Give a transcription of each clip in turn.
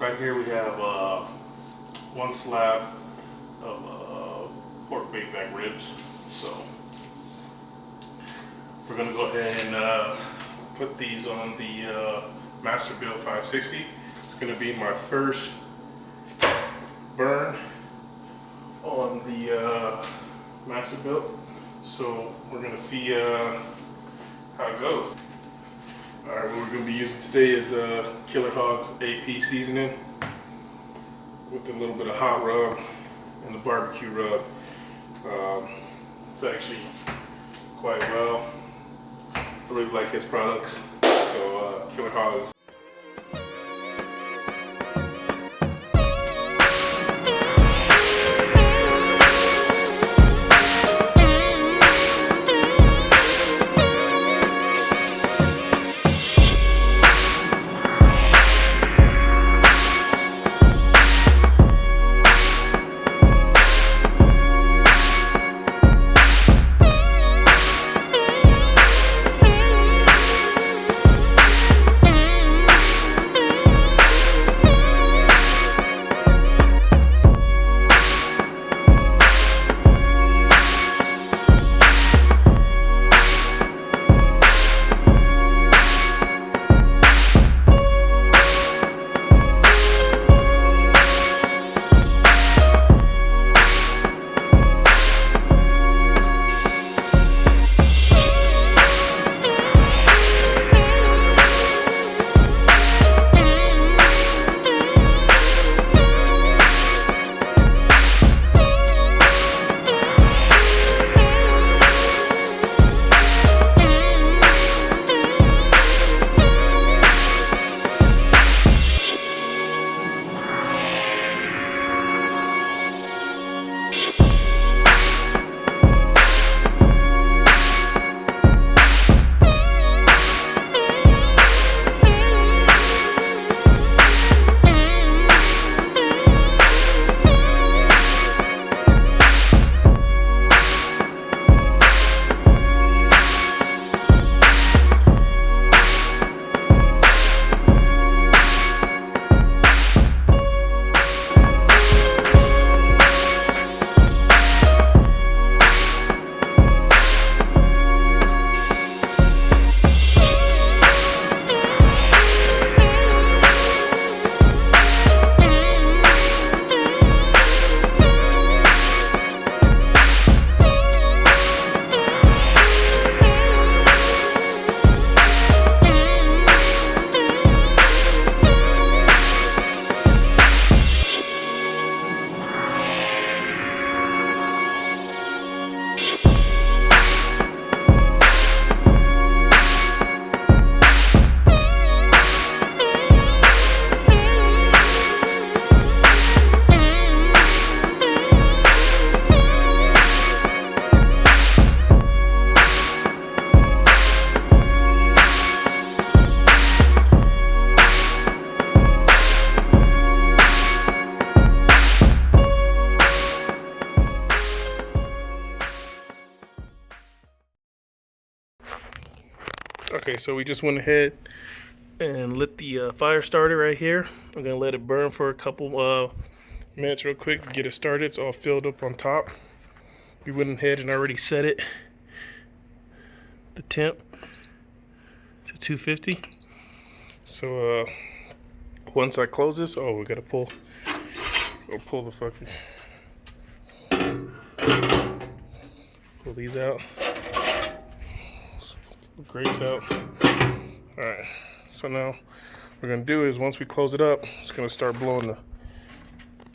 Right here we have one slab of pork bake back ribs. So we're gonna go ahead and put these on the Masterbuilt 560. It's gonna be my first burn on the Masterbuilt. So we're gonna see how it goes. Alright, what we're going to be using today is Killer Hog's AP seasoning with a little bit of hot rub and the barbecue rub. It's actually quite well. I really like his products. So Killer Hog's. Okay, so we just went ahead and lit the fire starter right here. I'm gonna let it burn for a couple minutes real quick to get it started. It's all filled up on top. We went ahead and already set it, the temp, to 250. So once I close this, oh, we gotta pull the fucking, pull these out. Grates out. Alright, so now what we're gonna do is once we close it up, it's gonna start blowing,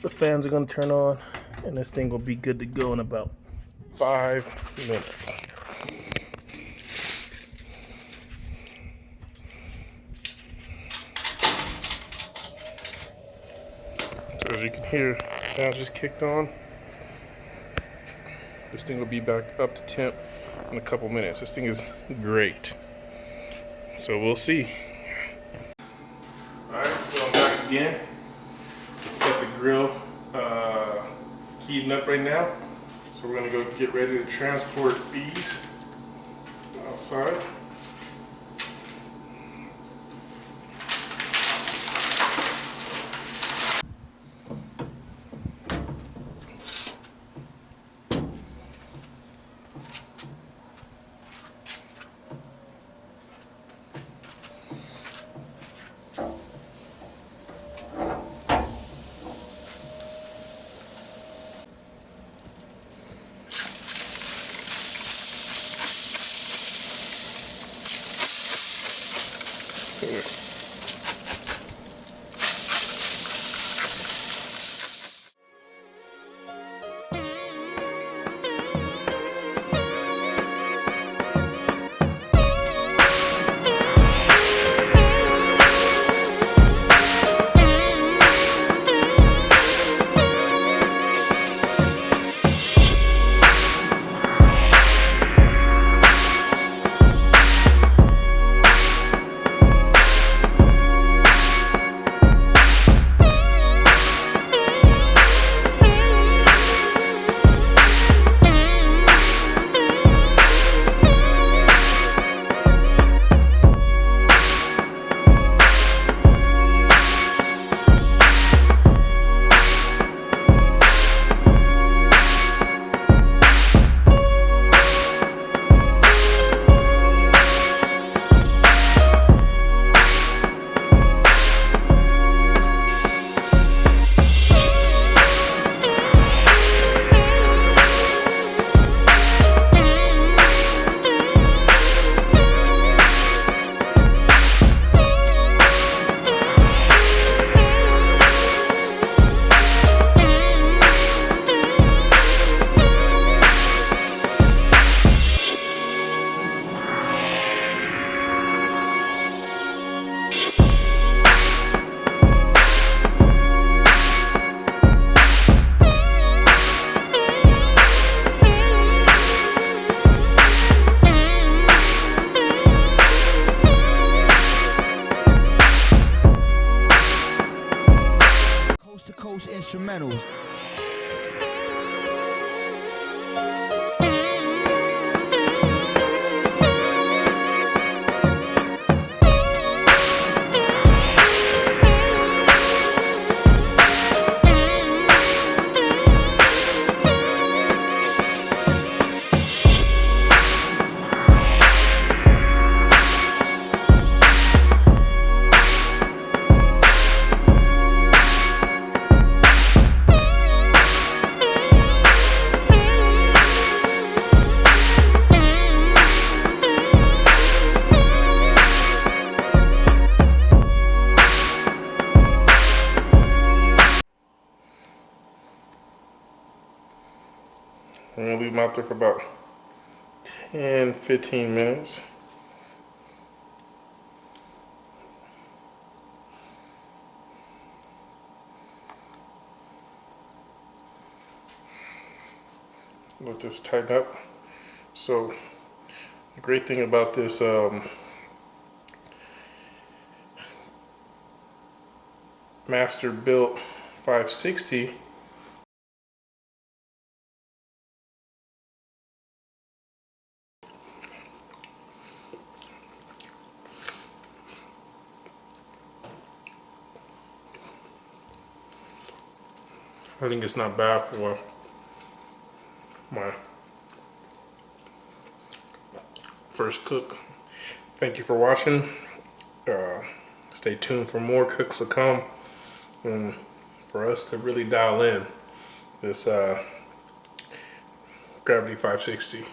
the fans are gonna turn on, and this thing will be good to go in about 5 minutes. So as you can hear, now it's just kicked on. This thing will be back up to temp in a couple minutes. This thing is great. So we'll see. Alright, so I'm back again. Got the grill heating up right now. So we're gonna go get ready to transport these outside. Coast to coast instrumentals. I'm gonna leave them out there for about 10-15 minutes. Let this tighten up. So the great thing about this Masterbuilt 560 I think it's not bad for my first cook. Thank you for watching. Stay tuned for more cooks to come and for us to really dial in this Gravity 560.